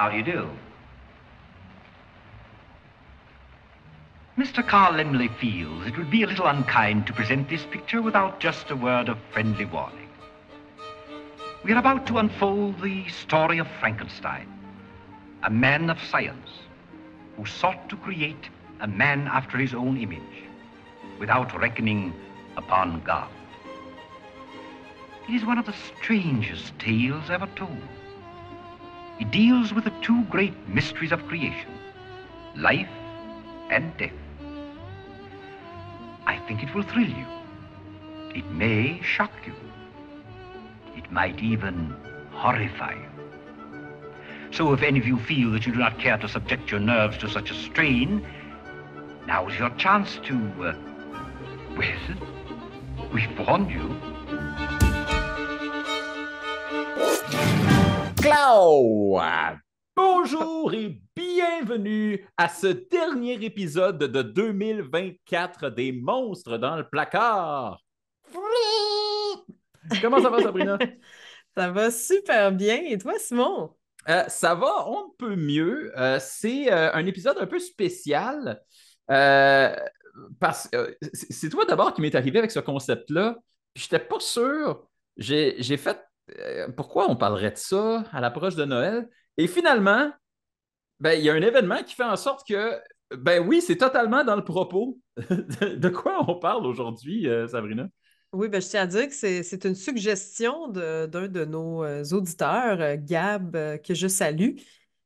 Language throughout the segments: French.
How do you do? Mr. Carl Lemley feels it would be a little unkind to present this picture without just a word of friendly warning. We are about to unfold the story of Frankenstein, a man of science who sought to create a man after his own image without reckoning upon God. It is one of the strangest tales ever told. It deals with the two great mysteries of creation, life and death. I think it will thrill you. It may shock you. It might even horrify you. So if any of you feel that you do not care to subject your nerves to such a strain, now is your chance to, well, we've warned you. Clau! Bonjour et bienvenue à ce dernier épisode de 2024 des Monstres dans le placard. Comment ça va, Sabrina? Ça va super bien. Et toi, Simon? Ça va, on ne peut mieux. C'est un épisode un peu spécial parce que c'est toi d'abord qui m'est arrivé avec ce concept-là. Puis je n'étais pas sûr. J'ai fait pourquoi on parlerait de ça à l'approche de Noël? Et finalement, ben, il y a un événement qui fait en sorte que, ben oui, c'est totalement dans le propos. De quoi on parle aujourd'hui, Sabrina? Oui, ben, je tiens à dire que c'est une suggestion d'un de nos auditeurs, Gab, que je salue.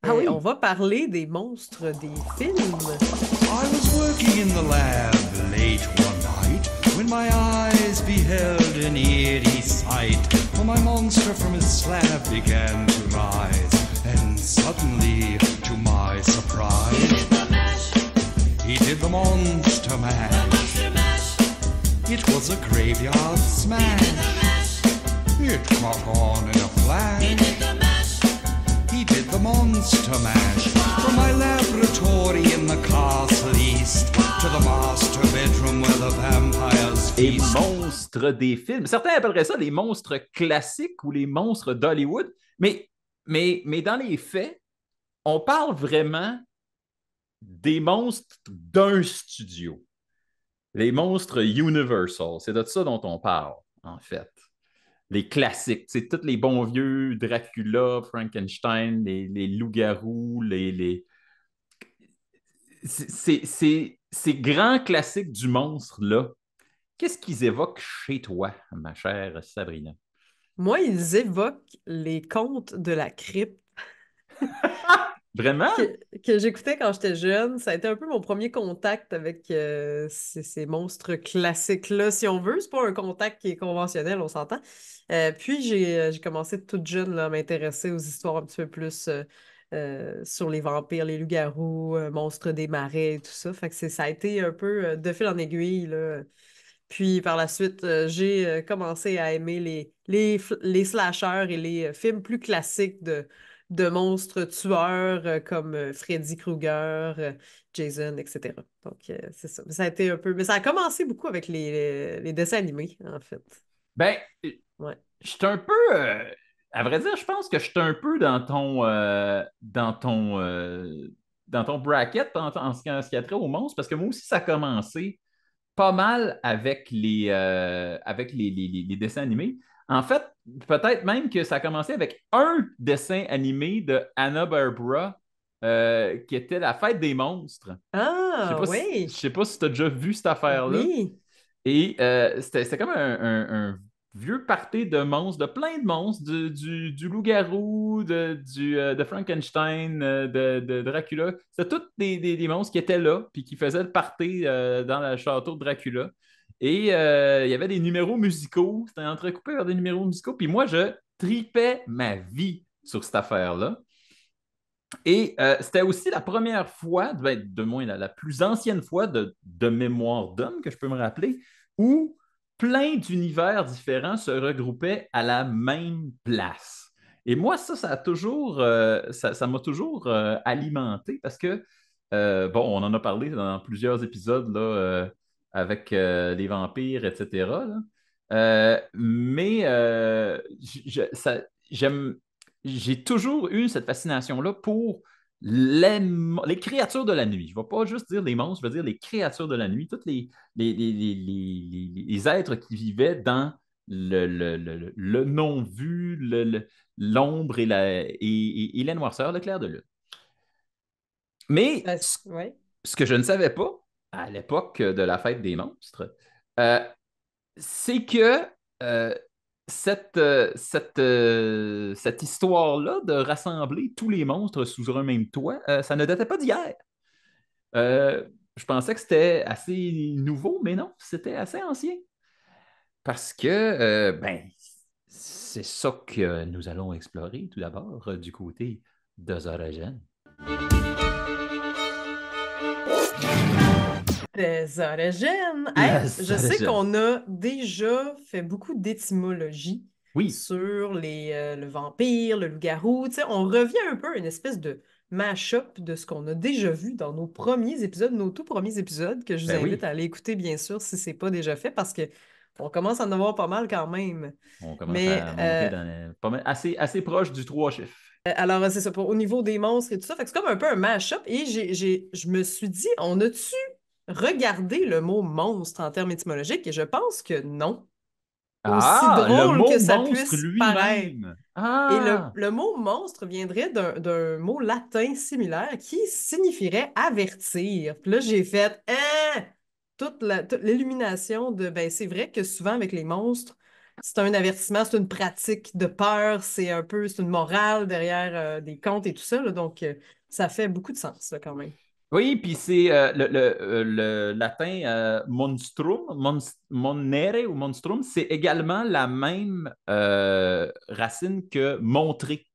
Ah oui. On va parler des monstres des films. I was working in the lab late one night when my eyes beheld an eerie sight. For my monster from his slab began to rise, and suddenly, to my surprise, he did the monster mash. It was a graveyard smash. It caught on in a flash. He did the monster mash. From my laboratory in the castle east to the master bedroom where the vampires Les feast. monstres des films. Certains appelleraient ça les monstres classiques ou les monstres d'Hollywood. Mais dans les faits, on parle vraiment des monstres d'un studio. Les monstres Universal. C'est de ça dont on parle, en fait. Les classiques. C'est tous les bons vieux Dracula, Frankenstein, les loups-garous, ces grands classiques du monstre-là. Qu'est-ce qu'ils évoquent chez toi, ma chère Sabrina? Moi, ils évoquent les contes de la crypte Vraiment? que j'écoutais quand j'étais jeune. Ça a été un peu mon premier contact avec ces monstres classiques-là, si on veut. C'est pas un contact qui est conventionnel, on s'entend. Puis j'ai commencé toute jeune là, à m'intéresser aux histoires un petit peu plus sur les vampires, les loups-garous, monstres des marais et tout ça. Fait que ça a été un peu de fil en aiguille, là. Puis par la suite, j'ai commencé à aimer les slashers et les films plus classiques de monstres tueurs comme Freddy Krueger, Jason, etc. Donc, c'est ça. Ça a été un peu. Mais ça a commencé beaucoup avec les dessins animés, en fait. Ben, Ouais. je suis un peu. À vrai dire, je pense que je suis un peu dans ton bracket en ce qui a trait aux monstres, parce que moi aussi, ça a commencé pas mal avec les dessins animés. En fait, peut-être même que ça a commencé avec un dessin animé de Hanna-Barbera qui était La Fête des monstres. Ah, Je oui. sais pas si tu as déjà vu cette affaire-là. Oui. Et c'était comme un vieux party de monstres, de plein de monstres, du loup-garou, de Frankenstein, de Dracula. C'était tous des monstres qui étaient là, puis qui faisaient le party dans le château de Dracula. Et il y avait des numéros musicaux, c'était entrecoupé par des numéros musicaux. Puis moi, je tripais ma vie sur cette affaire-là. Et c'était aussi la première fois, de moins la plus ancienne fois de mémoire d'homme que je peux me rappeler, où plein d'univers différents se regroupaient à la même place. Et moi, ça a toujours, ça m'a toujours alimenté parce que, bon, on en a parlé dans plusieurs épisodes là, avec les vampires, etc. Là. Mais j'aime j'ai toujours eu cette fascination-là pour les créatures de la nuit. Je ne vais pas juste dire les monstres, je vais dire les créatures de la nuit, tous les êtres qui vivaient dans le non-vu, l'ombre et la noirceur, le clair de lune. Mais Ouais. ce que je ne savais pas à l'époque de la fête des monstres, euh, c'est que euh, cette histoire-là de rassembler tous les monstres sous un même toit, ça ne datait pas d'hier. Je pensais que c'était assez nouveau, mais non, c'était assez ancien. Parce que, ben, c'est ça que nous allons explorer tout d'abord du côté des origines. Des origines. Hey, je sais qu'on a déjà fait beaucoup d'étymologie Oui. sur le vampire, le loup-garou. Tu sais, on revient un peu à une espèce de mash-up de ce qu'on a déjà vu dans nos premiers épisodes, nos tout premiers épisodes, que je vous invite à aller écouter, bien sûr, si ce n'est pas déjà fait, parce que on commence à en avoir pas mal quand même. On commence à monter assez proche du 3 chiffres. Alors, c'est ça, au niveau des monstres et tout ça. Fait que c'est comme un peu un mash-up. Et je me suis dit, on a-tu regardé le mot monstre en termes étymologiques? Et je pense que non. Aussi le drôle mot que ça monstre puisse paraître. lui-même. Et le mot monstre viendrait d'un mot latin similaire qui signifierait avertir. Puis là, j'ai fait, toute l'illumination de, ben, c'est vrai que souvent avec les monstres, c'est un avertissement, c'est une pratique de peur, c'est une morale derrière des contes et tout ça, là. Donc, ça fait beaucoup de sens, là, quand même. Oui, puis c'est le latin monstrum, monere ou monstrum, c'est également la même racine que montrer,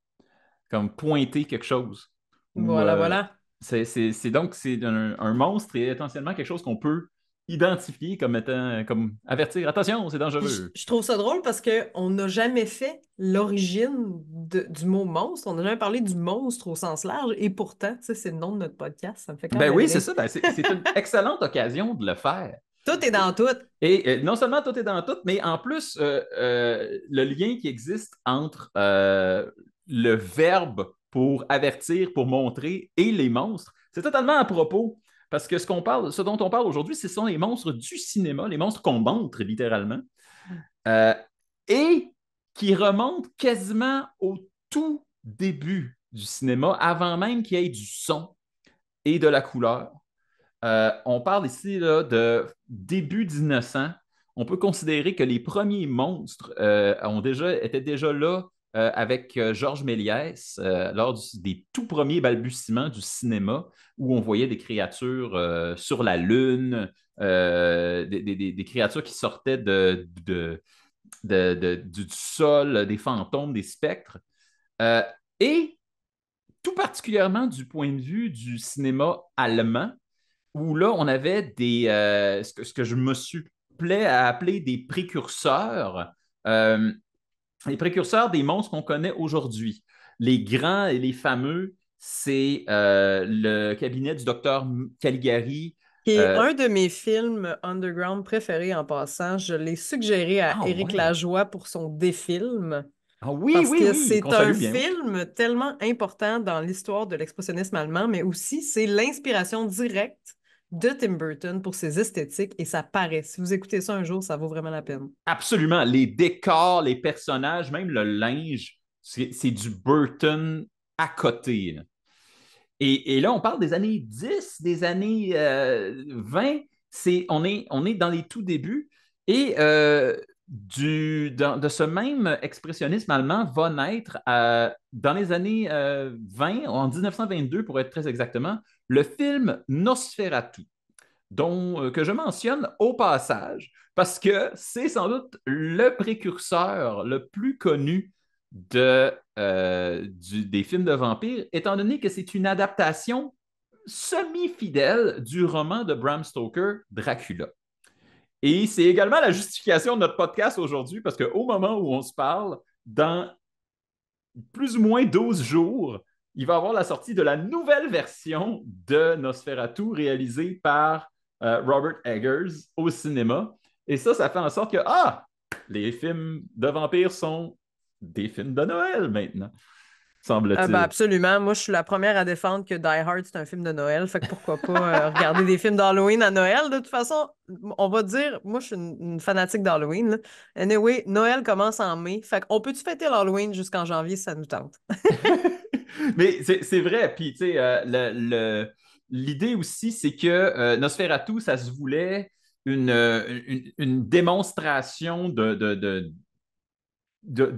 comme pointer quelque chose. Voilà. Donc, c'est un monstre et essentiellement quelque chose qu'on peut identifier comme étant, comme avertir, attention, c'est dangereux. Je trouve ça drôle parce qu'on n'a jamais fait l'origine du mot monstre. On n'a jamais parlé du monstre au sens large. Et pourtant, tu sais, c'est le nom de notre podcast. Ça me fait quand Ben même oui, rire. c'est ça. Ben, c'est une excellente occasion de le faire. Tout est dans tout. Et non seulement tout est dans tout, mais en plus, le lien qui existe entre le verbe pour avertir, pour montrer et les monstres, c'est totalement à propos. Parce que ce dont on parle aujourd'hui, ce sont les monstres du cinéma, les monstres qu'on montre littéralement, euh, et qui remontent quasiment au tout début du cinéma, avant même qu'il y ait du son et de la couleur. On parle ici là, de début 1900. On peut considérer que les premiers monstres étaient déjà là avec Georges Méliès lors des tout premiers balbutiements du cinéma où on voyait des créatures sur la Lune, des créatures qui sortaient du sol, des fantômes, des spectres. Euh, et tout particulièrement du point de vue du cinéma allemand, où là, on avait ce que je me suis plaît à appeler des précurseurs, euh, les précurseurs des monstres qu'on connaît aujourd'hui. Les grands et les fameux, c'est le cabinet du docteur Caligari. Qui est un de mes films underground préférés en passant. Je l'ai suggéré à Éric Lajoie pour son défilm. Ah oui, parce que oui, c'est un film tellement important dans l'histoire de l'expressionnisme allemand, mais aussi c'est l'inspiration directe de Tim Burton pour ses esthétiques et ça paraît. Si vous écoutez ça un jour, ça vaut vraiment la peine. Absolument. Les décors, les personnages, même le linge, c'est du Burton à côté. Et là, on parle des années 10, des années 20. On est dans les tout débuts. Et de ce même expressionnisme allemand va naître dans les années 20, en 1922 pour être très exactement, le film Nosferatu, que je mentionne au passage parce que c'est sans doute le précurseur le plus connu des films de vampires, étant donné que c'est une adaptation semi-fidèle du roman de Bram Stoker, Dracula. Et c'est également la justification de notre podcast aujourd'hui, parce qu'au moment où on se parle, dans plus ou moins 12 jours, il va y avoir la sortie de la nouvelle version de Nosferatu réalisée par Robert Eggers au cinéma. Et ça fait en sorte que, les films de vampires sont des films de Noël maintenant. semble-t-il. Ben absolument. Moi, je suis la première à défendre que Die Hard, c'est un film de Noël. Fait que pourquoi pas regarder des films d'Halloween à Noël. De toute façon, on va dire, moi, je suis une fanatique d'Halloween, là. Anyway, Noël commence en mai. Fait qu'on peut-tu fêter l'Halloween jusqu'en janvier si ça nous tente? Mais c'est vrai. Puis, tu sais, l'idée aussi, c'est que Nosferatu, ça se voulait une démonstration de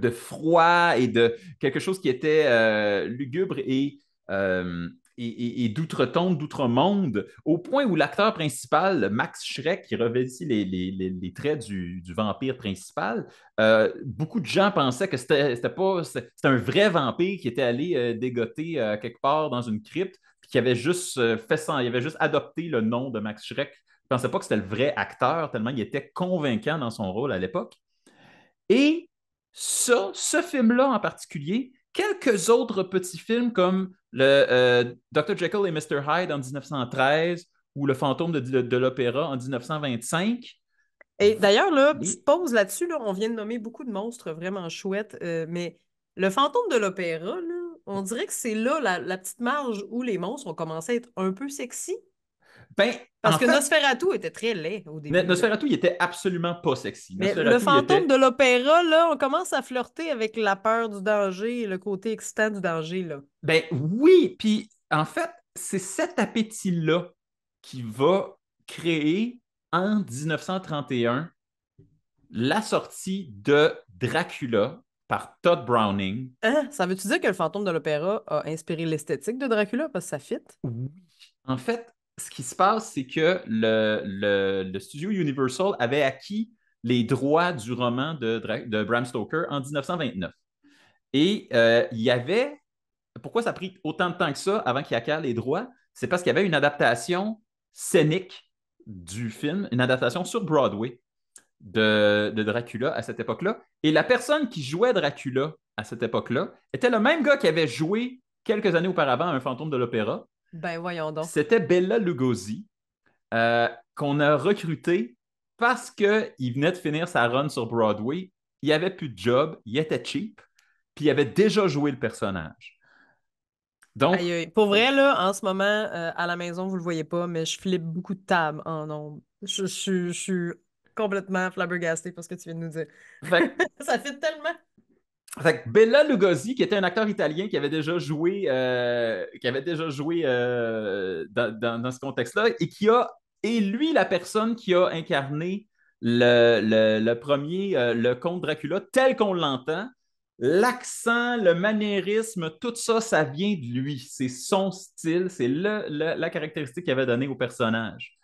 froid et de quelque chose qui était lugubre et d'outre-tombe, d'outre-monde, au point où l'acteur principal, Max Schreck, qui revêtit les traits du vampire principal, beaucoup de gens pensaient que c'était un vrai vampire qui était allé dégoter quelque part dans une crypte, puis qui avait juste il avait juste adopté le nom de Max Schreck. Ils ne pensaient pas que c'était le vrai acteur, tellement il était convaincant dans son rôle à l'époque. Et ce film-là en particulier, quelques autres petits films comme le Dr. Jekyll et Mr. Hyde en 1913 ou Le fantôme de l'opéra en 1925. Et d'ailleurs, là, Et- petite pause là-dessus, là, on vient de nommer beaucoup de monstres vraiment chouettes, mais le fantôme de l'opéra, là, on dirait que c'est là la petite marge où les monstres ont commencé à être un peu sexy. Ben, Parce en que fait, Nosferatu était très laid au début, là. Nosferatu, il était absolument pas sexy. Mais le Nosferatu, il fantôme de était. l'opéra, là, on commence à flirter avec la peur du danger et le côté excitant du danger, là. Ben oui, puis en fait, c'est cet appétit-là qui va créer en 1931 la sortie de Dracula par Todd Browning. Hein? Ça veut-tu dire que le fantôme de l'opéra a inspiré l'esthétique de Dracula parce que ça fit? Oui. En fait, ce qui se passe, c'est que le studio Universal avait acquis les droits du roman de Bram Stoker en 1929. Et il y avait. Pourquoi ça a pris autant de temps que ça avant qu'il acquiert les droits? C'est parce qu'il y avait une adaptation scénique du film, une adaptation sur Broadway de Dracula à cette époque-là. Et la personne qui jouait Dracula à cette époque-là était le même gars qui avait joué quelques années auparavant un fantôme de l'opéra. Ben voyons donc. C'était Bela Lugosi, qu'on a recruté parce qu'il venait de finir sa run sur Broadway. Il avait plus de job, il était cheap, puis il avait déjà joué le personnage. Donc, Aïe, aïe. Pour vrai, là, en ce moment, à la maison, vous le voyez pas, mais je flippe beaucoup de tables en ondes. Je suis complètement flabbergastée par ce que tu viens de nous dire. fait, Ça fit tellement. fait que Bela Lugosi, qui était un acteur italien qui avait déjà joué dans ce contexte-là, et qui est lui la personne qui a incarné le premier, le comte Dracula, tel qu'on l'entend. L'accent, le maniérisme, tout ça, ça vient de lui. C'est son style, c'est la caractéristique qu'il avait donnée au personnage.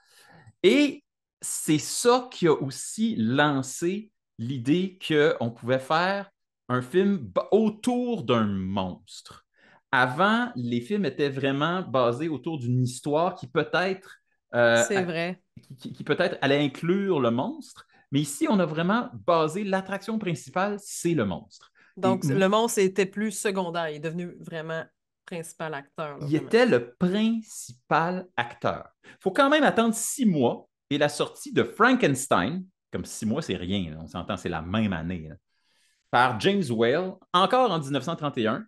Et c'est ça qui a aussi lancé l'idée qu'on pouvait faire un film autour d'un monstre. Avant, les films étaient vraiment basés autour d'une histoire qui peut-être C'est vrai. qui peut-être allait inclure le monstre, mais ici, on a vraiment basé l'attraction principale, c'est le monstre. Et Donc, le monstre était plus secondaire. Il est devenu vraiment principal acteur, là, il vraiment. était le principal acteur. Il faut quand même attendre 6 mois et la sortie de Frankenstein, comme 6 mois, c'est rien, là, on s'entend, c'est la même année, là, par James Whale, encore en 1931.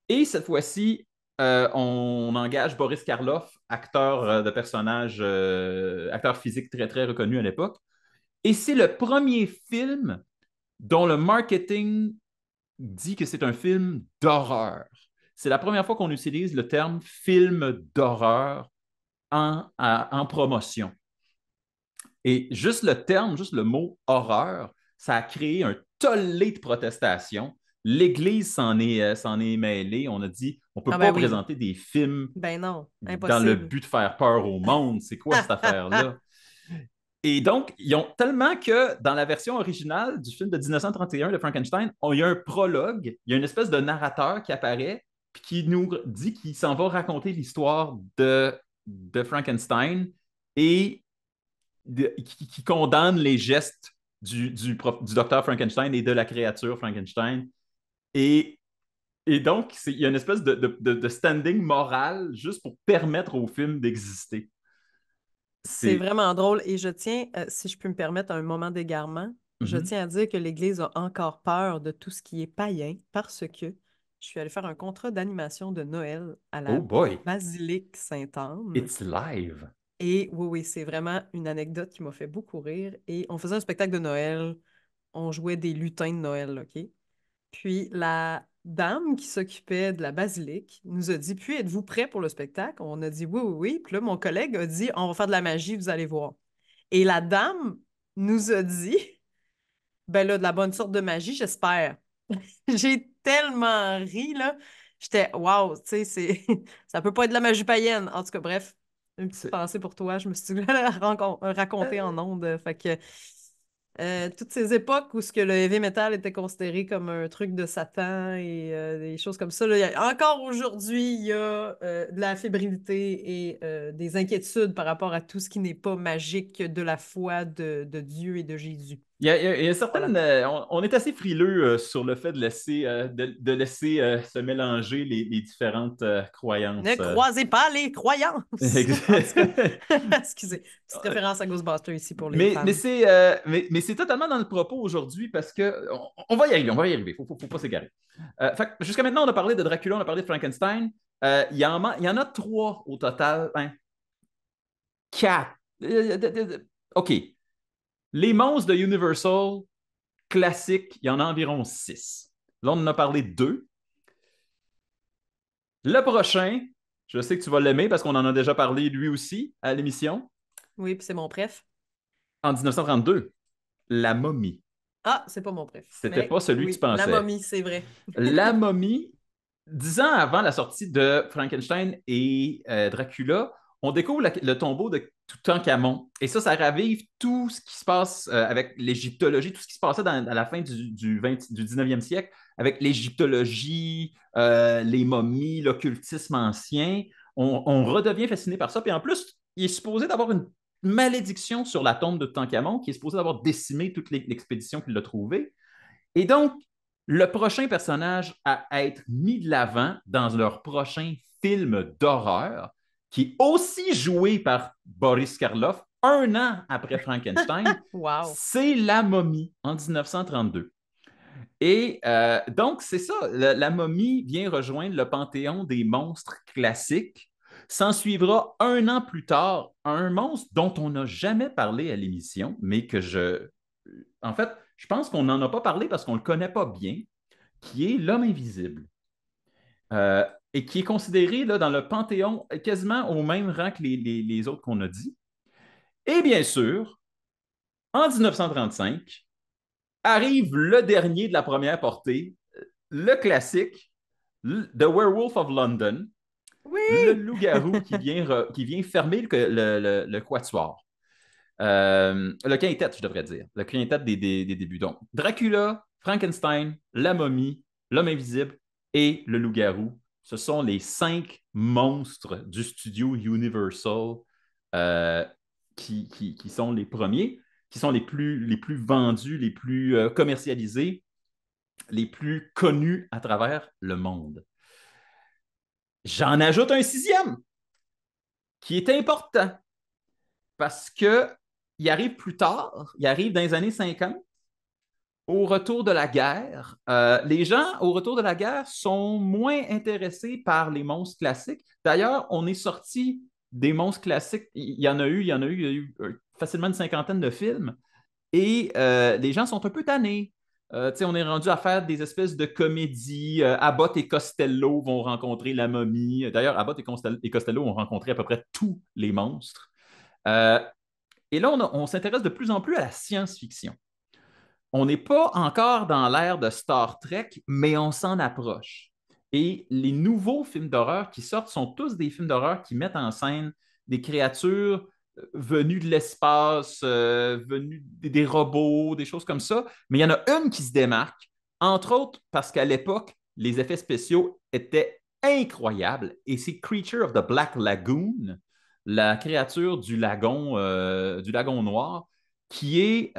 Et cette fois-ci, on engage Boris Karloff, acteur de personnage, acteur physique très, très reconnu à l'époque. Et c'est le premier film dont le marketing dit que c'est un film d'horreur. C'est la première fois qu'on utilise le terme film d'horreur en promotion. Et juste le terme, juste le mot horreur, ça a créé un tollé de protestations. L'Église s'en est mêlée. On a dit, on ne peut Ah pas ben oui. présenter des films Ben non, dans le impossible. but de faire peur au monde. C'est quoi cette affaire-là? Et donc, ils ont tellement que dans la version originale du film de 1931 de Frankenstein, il y a un prologue, il y a une espèce de narrateur qui apparaît puis qui nous dit qu'il s'en va raconter l'histoire de Frankenstein et qui condamne les gestes du docteur Frankenstein et de la créature Frankenstein. Et, et donc, il y a une espèce de standing moral juste pour permettre au film d'exister. C'est C'est. vraiment drôle et je tiens, si je peux me permettre un moment d'égarement, je Mhm. tiens à dire que l'Église a encore peur de tout ce qui est païen parce que Je suis allée faire un contrat d'animation de Noël à Oh la boy, Basilique Sainte-Anne. it's live. Et oui, oui, c'est vraiment une anecdote qui m'a fait beaucoup rire. Et on faisait un spectacle de Noël. On jouait des lutins de Noël, OK? Puis la dame qui s'occupait de la basilique nous a dit, puis êtes-vous prêts pour le spectacle? On a dit oui, oui, oui. Puis là, mon collègue a dit, on va faire de la magie, vous allez voir. Et la dame nous a dit, ben là, de la bonne sorte de magie, j'espère. J'ai tellement ri, là. J'étais, waouh, tu sais, ça peut pas être de la magie païenne. En tout cas, bref, une petite C'est- pensée pour toi. Je me suis dit, la raconter en ondes. Fait que toutes ces époques où ce que le heavy metal était considéré comme un truc de Satan et des choses comme ça, là, encore aujourd'hui, il y a de la fébrilité et des inquiétudes par rapport à tout ce qui n'est pas magique de la foi de Dieu et de Jésus. Il y a certaines. Voilà. On est assez frileux sur le fait de laisser se mélanger les différentes Ne croyances. croisez pas les croyances! En tout cas, excusez, petite référence à Ghostbusters ici pour les Mais, fans. mais c'est totalement dans le propos aujourd'hui parce que on va y arriver, on va y arriver. Faut pas s'égarer. Fait que jusqu'à maintenant, on a parlé de Dracula, on a parlé de Frankenstein. Il y en a trois au total. Hein, quatre. OK. Les monstres de Universal classiques, il y en a environ six. Là, on en a parlé deux. Le prochain, je sais que tu vas l'aimer parce qu'on en a déjà parlé lui aussi à l'émission, Oui, puis c'est mon préf. en 1932, La momie. Ah, c'est pas mon préf. C'était Mais pas celui que tu oui, la pensais. momie, c'est vrai. La momie, 10 ans avant la sortie de Frankenstein et Dracula, on découvre le tombeau de Toutankhamon. Et ça ravive tout ce qui se passe avec l'égyptologie, tout ce qui se passait à la fin du 19e siècle, avec l'égyptologie, les momies, l'occultisme ancien. On redevient fasciné par ça. Puis en plus, il est supposé d'avoir une malédiction sur la tombe de Toutankhamon, qui est supposé d'avoir décimé toute l'expédition qu'il a trouvée. Et donc, le prochain personnage à être mis de l'avant dans leur prochain film d'horreur, qui est aussi joué par Boris Karloff un an après Frankenstein, Wow. c'est La momie en 1932. Et donc, c'est ça, la momie vient rejoindre le panthéon des monstres classiques. S'en suivra un an plus tard un monstre dont on n'a jamais parlé à l'émission, mais en fait, je pense qu'on n'en a pas parlé parce qu'on ne le connaît pas bien, qui est l'homme invisible. Euh, et qui est considéré là, dans le panthéon quasiment au même rang que les autres qu'on a dit. Et bien sûr, en 1935, arrive le dernier de la première portée, le classique, The Werewolf of London, le Oui! loup-garou qui vient fermer le quatuor. Le quintet, je devrais dire. Le quintet des débuts. Donc, Dracula, Frankenstein, la momie, l'homme invisible et le loup-garou. Ce sont les 5 monstres du studio Universal euh, qui sont les premiers, qui sont les plus vendus, les plus commercialisés, les plus connus à travers le monde. J'en ajoute un sixième qui est important parce que il arrive plus tard, il arrive dans les années 50, au retour de la guerre. Les gens, au retour de la guerre, sont moins intéressés par les monstres classiques. D'ailleurs, on est sorti des monstres classiques. Il y a eu facilement une cinquantaine de films. Et les gens sont un peu tannés. On est rendu à faire des espèces de comédies. Abbott et Costello vont rencontrer la momie. D'ailleurs, Abbott et Costello ont rencontré à peu près tous les monstres. Euh, et là, on s'intéresse de plus en plus à la science-fiction. On n'est pas encore dans l'ère de Star Trek, mais on s'en approche. Et les nouveaux films d'horreur qui sortent sont tous des films d'horreur qui mettent en scène des créatures venues de l'espace, venues des robots, des choses comme ça. Mais il y en a une qui se démarque, entre autres parce qu'à l'époque, les effets spéciaux étaient incroyables. Et c'est Creature of the Black Lagoon, la créature du lagon noir, qui est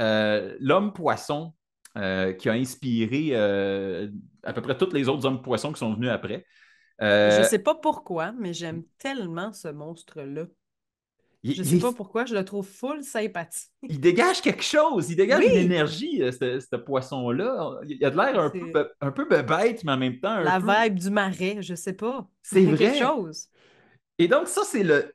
l'homme-poisson qui a inspiré à peu près tous les autres hommes-poissons qui sont venus après. Je Euh, sais pas pourquoi, mais j'aime tellement ce monstre-là. Je sais pas pourquoi, je le trouve full sympathique. il dégage quelque chose, il dégage une Oui! énergie, ce poisson-là. Il a de l'air C'est un peu bête, mais en même temps un la peu. vibe du marais, je sais pas. C'est Il y a quelque vrai. chose. Et donc, ça, c'est le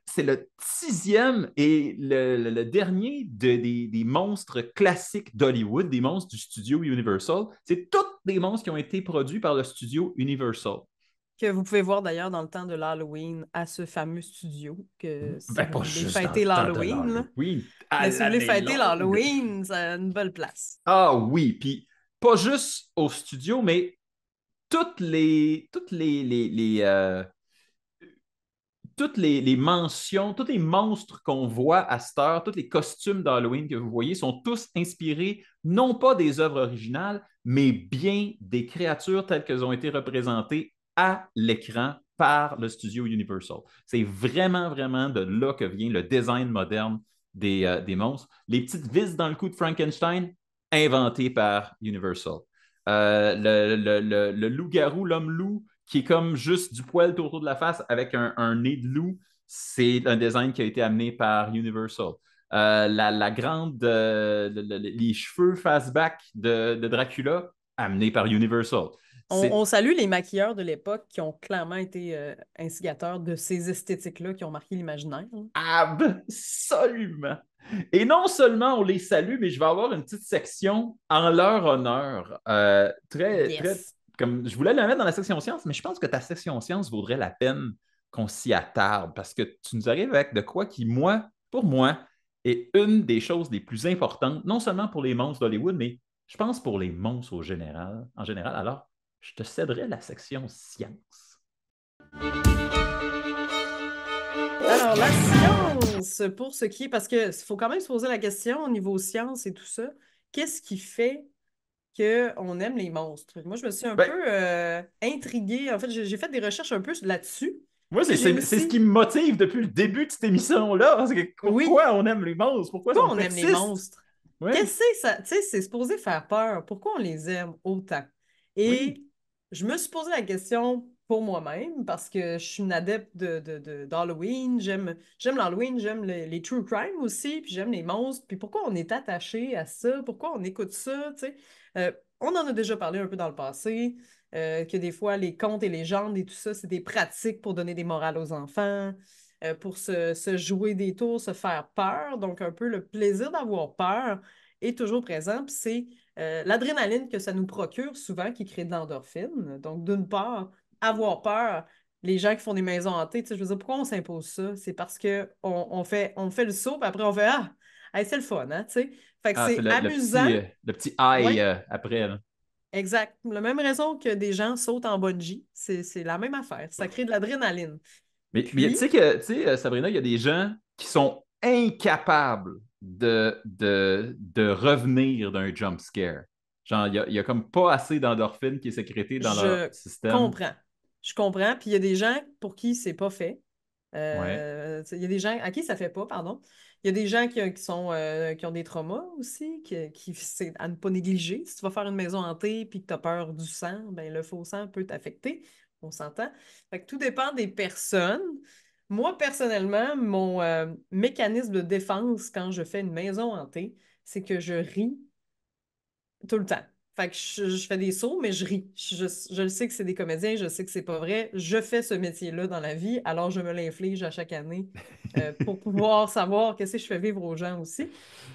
6e et le dernier des monstres classiques d'Hollywood, des monstres du studio Universal. C'est tous des monstres qui ont été produits par le studio Universal. Que vous pouvez voir d'ailleurs dans le temps de l'Halloween à ce fameux studio, que si Ben, vous pas voulez juste dans le fêter temps de l'Halloween, là. l'Halloween, à Mais si vous voulez l'année fêter longue. l'Halloween, c'est une belle place. Ah oui, puis pas juste au studio, mais toutes les mentions, tous les monstres qu'on voit à cette heure, tous les costumes d'Halloween que vous voyez sont tous inspirés non pas des œuvres originales, mais bien des créatures telles qu'elles ont été représentées à l'écran par le studio Universal. C'est vraiment, vraiment de là que vient le design moderne des monstres. Les petites vis dans le cou de Frankenstein, inventées par Universal. Le loup-garou, l'homme-loup, qui est comme juste du poil autour de la face avec un nez de loup, c'est un design qui a été amené par Universal. La grande, les cheveux face-back de Dracula, amené par Universal. On salue les maquilleurs de l'époque qui ont clairement été instigateurs de ces esthétiques-là qui ont marqué l'imaginaire. Absolument. Et non seulement on les salue, mais je vais avoir une petite section en leur honneur. Très, Yes. comme je voulais la mettre dans la section science, mais je pense que ta section science vaudrait la peine qu'on s'y attarde parce que tu nous arrives avec de quoi qui, pour moi, est une des choses les plus importantes, non seulement pour les monstres d'Hollywood, mais je pense pour les monstres en général. Alors, je te céderai la section science. Alors, la science, pour ce qui est, parce qu'il faut quand même se poser la question au niveau science et tout ça, qu'est-ce qui fait qu'on aime les monstres? Moi, je me suis un Ben, peu intriguée. En fait, j'ai fait des recherches un peu là-dessus. moi, Puis j'ai c'est ce qui aussi... me motive depuis le début de cette émission-là. Oui, Pourquoi on aime les monstres? Pourquoi pourquoi on on aime les persiste? monstres? Oui, Qu'est-ce que c'est ça? Tu sais, c'est supposé faire peur. Pourquoi on les aime autant? oui. Et je me suis posé la question pour moi-même parce que je suis une adepte d'Halloween. J'aime l'Halloween, j'aime les true crime aussi, puis j'aime les monstres. Puis pourquoi on est attaché à ça? Pourquoi on écoute ça? Tu sais? On en a déjà parlé un peu dans le passé, que des fois, les contes et légendes et tout ça, c'est des pratiques pour donner des morales aux enfants, pour se jouer des tours, se faire peur. Donc, un peu le plaisir d'avoir peur est toujours présent. Puis c'est l'adrénaline que ça nous procure souvent qui crée de l'endorphine. Donc, d'une part, avoir peur, les gens qui font des maisons hantées, tu sais, je veux dire, pourquoi on s'impose ça? C'est parce qu'on fait le saut, puis après on fait Ah, hey, c'est le fun, hein, tu sais. Fait que Ah, c'est c'est amusant. le petit high Ouais, après. Là. exact. La même raison que des gens sautent en bungee, c'est la même affaire. Ça crée de l'adrénaline. Mais Puis, tu sais, Sabrina, il y a des gens qui sont incapables de revenir d'un jump scare. Genre, il y a comme pas assez d'endorphine qui est sécrétée dans leur je système. comprends. Je comprends. Puis il y a des gens pour qui c'est pas fait. Ouais. Il y a des gens à qui ça fait pas, pardon. Il y a des gens qui ont des traumas aussi, c'est à ne pas négliger. Si tu vas faire une maison hantée puis que tu as peur du sang, ben le faux sang peut t'affecter. On s'entend. Fait que tout dépend des personnes. Moi, personnellement, mon mécanisme de défense quand je fais une maison hantée, c'est que je ris tout le temps. Fait que je fais des sauts, mais je ris. Je le sais que c'est des comédiens, je sais que c'est pas vrai. Je fais ce métier-là dans la vie, alors je me l'inflige à chaque année pour pouvoir savoir qu'est-ce que je fais vivre aux gens aussi.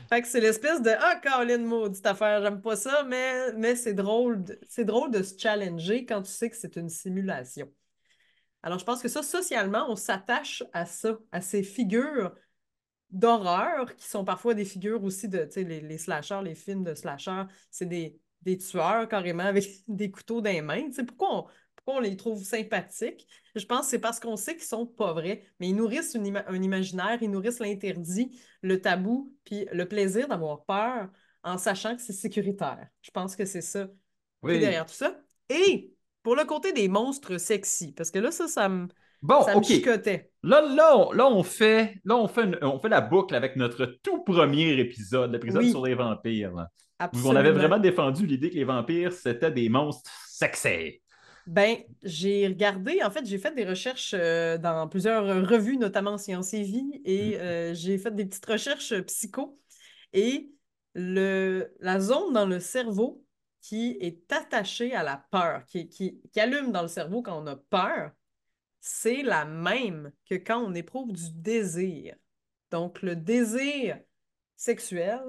Fait que c'est l'espèce de Ah, Caroline, maudite affaire, j'aime pas ça, mais c'est drôle de se challenger quand tu sais que c'est une simulation. Alors, je pense que ça, socialement, on s'attache à ça, à ces figures d'horreur, qui sont parfois des figures aussi de, tu sais, les slashers, les films de slashers, c'est des tueurs carrément avec des couteaux dans les mains. Tu sais, pourquoi on les trouve sympathiques? Je pense que c'est parce qu'on sait qu'ils sont pas vrais, mais ils nourrissent un imaginaire, ils nourrissent l'interdit, le tabou, puis le plaisir d'avoir peur en sachant que c'est sécuritaire. Je pense que c'est ça qui est derrière Oui. tout ça. Et pour le côté des monstres sexy, parce que là, Bon, ça me OK. chicotait. On fait la boucle avec notre tout premier épisode, l'épisode sur Oui, les vampires. Là, où on avait absolument. vraiment défendu l'idée que les vampires, c'était des monstres sexy. Ben, j'ai regardé, en fait, j'ai fait des recherches dans plusieurs revues, notamment Sciences et Vie, et j'ai fait des petites recherches psycho. Et la zone dans le cerveau qui est attachée à la peur, qui allume dans le cerveau quand on a peur, c'est la même que quand on éprouve du désir. Donc, le désir sexuel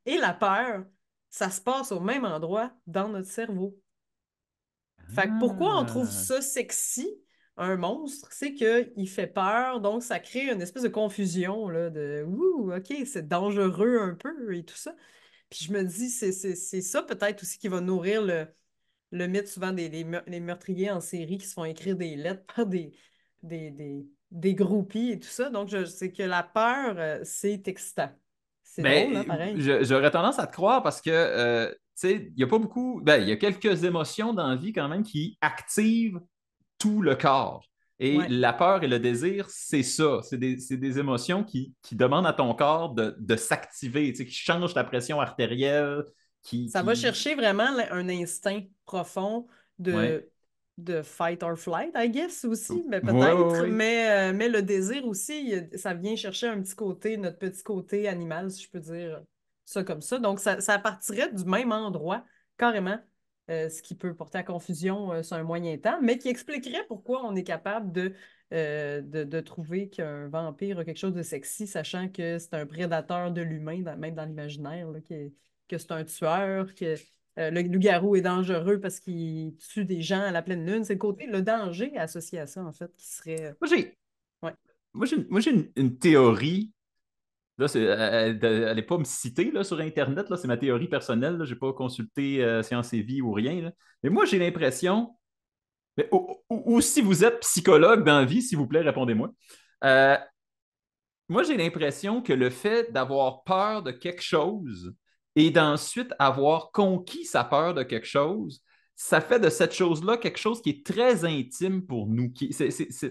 et la peur, ça se passe au même endroit dans notre cerveau. Fait que pourquoi on trouve Ah. ça sexy, un monstre, c'est qu'il fait peur, donc ça crée une espèce de confusion, là, de ouh, ok, c'est dangereux un peu et tout ça. Puis je me dis, c'est ça peut-être aussi qui va nourrir le mythe souvent des meurtriers en série qui se font écrire des lettres par des groupies et tout ça. Donc, c'est que la peur, c'est excitant. C'est drôle, hein, Ben, pareil. j'aurais tendance à te croire parce que, tu sais, il n'y a pas beaucoup. Ben, il y a quelques émotions dans la vie quand même qui activent tout le corps. Et Ouais. la peur et le désir, c'est ça. C'est des émotions qui demandent à ton corps de s'activer, tu sais, qui changent ta pression artérielle, Ça va chercher vraiment un instinct profond Ouais. de, de fight or flight, I guess aussi, mais Ouais, ouais, peut-être. ouais. Mais le désir aussi, ça vient chercher un petit côté, notre petit côté animal, si je peux dire ça comme ça. Donc, ça partirait du même endroit, carrément, ce qui peut porter à confusion sur un moyen temps, mais qui expliquerait pourquoi on est capable de trouver qu'un vampire a quelque chose de sexy, sachant que c'est un prédateur de l'humain, même dans l'imaginaire, là, que c'est un tueur, que le loup-garou est dangereux parce qu'il tue des gens à la pleine lune. C'est le côté, le danger associé à ça, en fait, qui serait. Moi, j'ai, Ouais. moi, j'ai une théorie. Là, elle n'est pas me citer là, sur Internet. Là, c'est ma théorie personnelle. Je n'ai pas consulté Science et Vie ou rien. Là. Mais moi, j'ai l'impression. Ou si vous êtes psychologue dans la vie, s'il vous plaît, répondez-moi. Euh, Moi, j'ai l'impression que le fait d'avoir peur de quelque chose et d'ensuite avoir conquis sa peur de quelque chose, ça fait de cette chose-là quelque chose qui est très intime pour nous.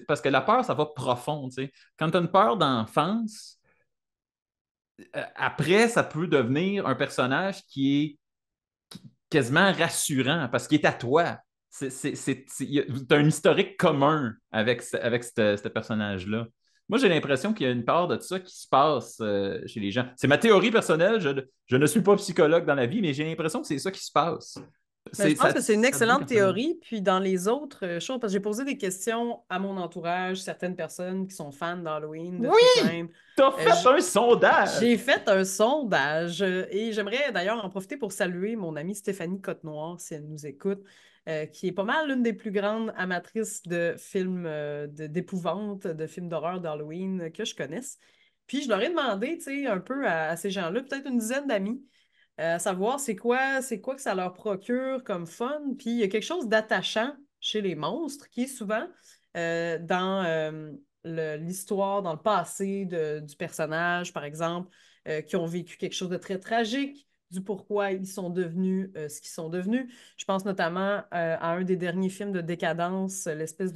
Parce que la peur, ça va profond. Tu sais. Quand tu as une peur d'enfance, après, ça peut devenir un personnage qui est quasiment rassurant parce qu'il est à toi. Tu as un historique commun avec ce personnage-là. Moi, j'ai l'impression qu'il y a une part de ça qui se passe chez les gens. C'est ma théorie personnelle. Je ne suis pas psychologue dans la vie, mais j'ai l'impression que c'est ça qui se passe. Mais je pense Ça, que c'est une ça devient excellente personnel. théorie. Puis dans les autres choses, parce que j'ai posé des questions à mon entourage, certaines personnes qui sont fans d'Halloween, de True Oui! Crime. T'as Euh, fait j- un sondage! J'ai fait un sondage et j'aimerais d'ailleurs en profiter pour saluer mon amie Stéphanie Côte-Noire, si elle nous écoute, qui est pas mal l'une des plus grandes amatrices de films d'épouvante, de films d'horreur d'Halloween que je connaisse. Puis je leur ai demandé, tu sais, un peu à ces gens-là, peut-être une dizaine d'amis, à savoir c'est quoi que ça leur procure comme fun. Puis il y a quelque chose d'attachant chez les monstres qui est souvent dans l'histoire, dans le passé du personnage, par exemple, qui ont vécu quelque chose de très tragique, du pourquoi ils sont devenus ce qu'ils sont devenus. Je pense notamment à un des derniers films de Décadence, l'espèce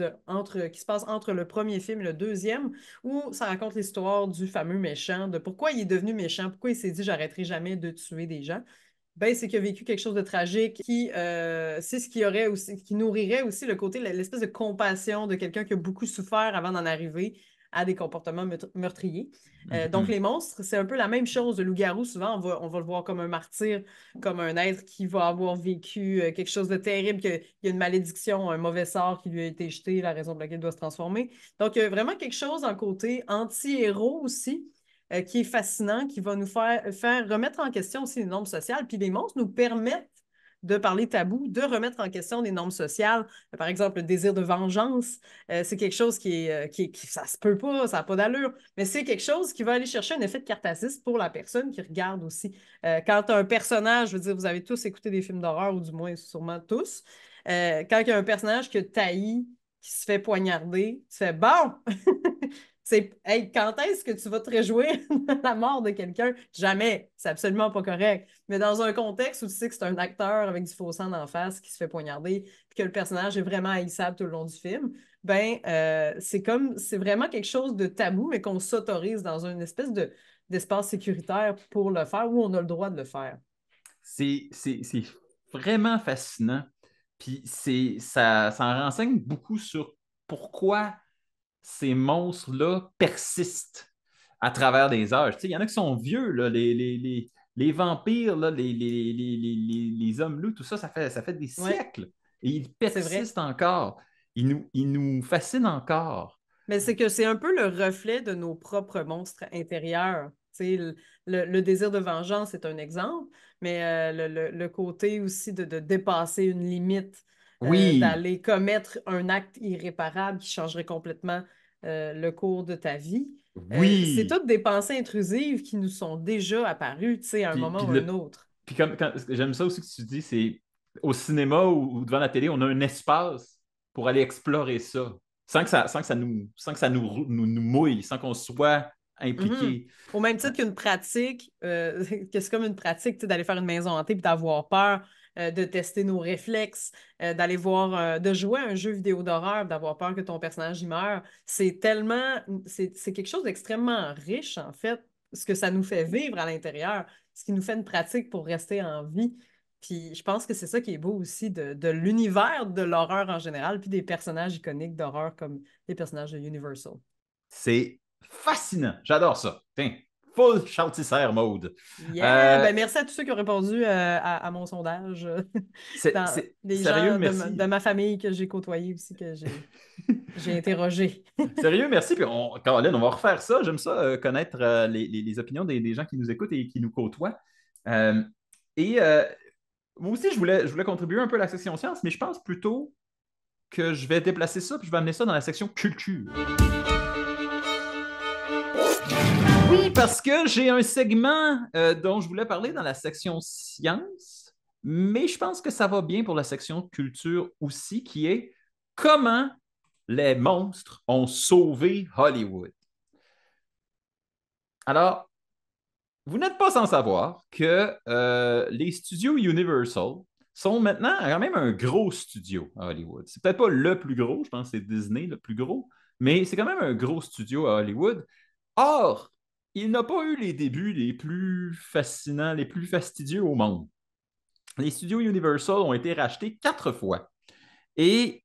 qui se passe entre le premier film et le deuxième, où ça raconte l'histoire du fameux méchant, de pourquoi il est devenu méchant, pourquoi il s'est dit j'arrêterai jamais de tuer des gens. Ben, c'est qu'il a vécu quelque chose de tragique c'est ce qui aurait aussi, qui nourrirait aussi le côté, l'espèce de compassion de quelqu'un qui a beaucoup souffert avant d'en arriver à des comportements meurtriers. Donc, Mhm. les monstres, c'est un peu la même chose. Le loup-garou, souvent, on va le voir comme un martyr, comme un être qui va avoir vécu quelque chose de terrible, qu'il y a une malédiction, un mauvais sort qui lui a été jeté, la raison pour laquelle il doit se transformer. Donc, vraiment quelque chose dans le côté anti-héros aussi qui est fascinant, qui va nous faire remettre en question aussi les normes sociales. Puis les monstres nous permettent de parler tabou, de remettre en question des normes sociales. Par exemple, le désir de vengeance, c'est quelque chose ça se peut pas, ça n'a pas d'allure, mais c'est quelque chose qui va aller chercher un effet de catharsis pour la personne qui regarde aussi. Quand tu as un personnage, je veux dire, vous avez tous écouté des films d'horreur, ou du moins sûrement tous, quand il y a un personnage que tu haïs, qui se fait poignarder, tu fais bon! C'est, hey, quand est-ce que tu vas te réjouir de la mort de quelqu'un? Jamais. C'est absolument pas correct. Mais dans un contexte où tu sais que c'est un acteur avec du faux sang d'en face qui se fait poignarder, puis que le personnage est vraiment haïssable tout le long du film, ben, c'est vraiment quelque chose de tabou, mais qu'on s'autorise dans une espèce d'espace sécuritaire pour le faire, où on a le droit de le faire. C'est vraiment fascinant. Puis ça en renseigne beaucoup sur pourquoi ces monstres-là persistent à travers des âges. Tu sais, il y en a qui sont vieux, là, les vampires, là, les hommes loups, tout ça, ça fait des Ouais, siècles. Et ils c'est vrai. persistent encore. Ils nous fascinent encore. Mais c'est que c'est un peu le reflet de nos propres monstres intérieurs. Tu sais, le désir de vengeance est un exemple, mais le côté aussi de dépasser une limite, Oui, d'aller commettre un acte irréparable qui changerait complètement le cours de ta vie. C'est oui. toutes des pensées intrusives qui nous sont déjà apparues, tu sais, à un Puis, moment puis, ou à un le, autre. puis j'aime ça aussi que tu dis, c'est au cinéma ou devant la télé, on a un espace pour aller explorer ça, sans que ça nous mouille, sans qu'on soit Mhm. impliqué. Au même titre qu'une pratique, que c'est comme une pratique, tu sais, d'aller faire une maison hantée puis d'avoir peur, de tester nos réflexes, d'aller voir, de jouer à un jeu vidéo d'horreur, d'avoir peur que ton personnage y meure. C'est quelque chose d'extrêmement riche, en fait, ce que ça nous fait vivre à l'intérieur, ce qui nous fait une pratique pour rester en vie. Puis je pense que c'est ça qui est beau aussi de l'univers de l'horreur en général, puis des personnages iconiques d'horreur comme les personnages de Universal. C'est fascinant. J'adore ça. Tiens, full Charles mode. Yeah! Euh, Ben, merci à tous ceux qui ont répondu à mon sondage. Dans les Sérieux, gens de merci. ma famille que j'ai côtoyés aussi, que j'ai interrogés. Sérieux, merci. Puis Caroline, on va refaire ça. J'aime ça, connaître les opinions des gens qui nous écoutent et qui nous côtoient. Euh, et moi aussi, je voulais contribuer un peu à la section science, mais je pense plutôt que je vais déplacer ça puis je vais amener ça dans la section culture. Oui, parce que j'ai un segment dont je voulais parler dans la section science, mais je pense que ça va bien pour la section culture aussi, qui est comment les monstres ont sauvé Hollywood. Alors, vous n'êtes pas sans savoir que les studios Universal sont maintenant quand même un gros studio à Hollywood. C'est peut-être pas le plus gros, je pense que c'est Disney le plus gros, mais c'est quand même un gros studio à Hollywood. Or, il n'a pas eu les débuts les plus fascinants, les plus fastidieux au monde. Les studios Universal ont été rachetés 4 fois. Et